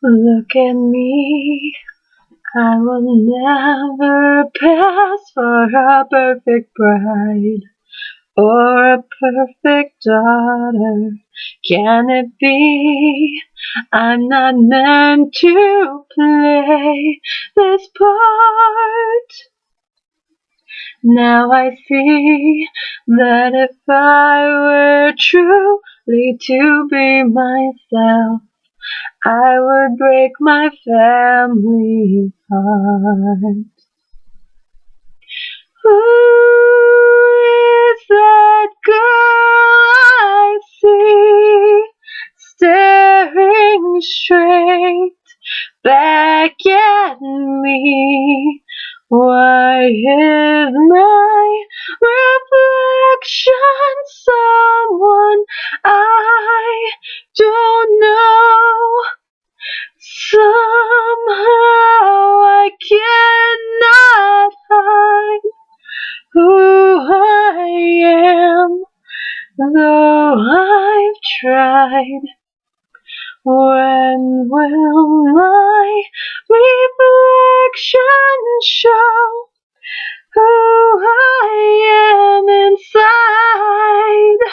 Look at me, I will never pass for a perfect bride or a perfect daughter. Can it be I'm not meant to play this part? Now I see that if I were truly to be myself, I would break my family's heart. Who is that girl I see staring straight back at me? Why is my reflection someone I don't know? Somehow I cannot hide who I am, though I've tried. When will my reflection show who I am inside?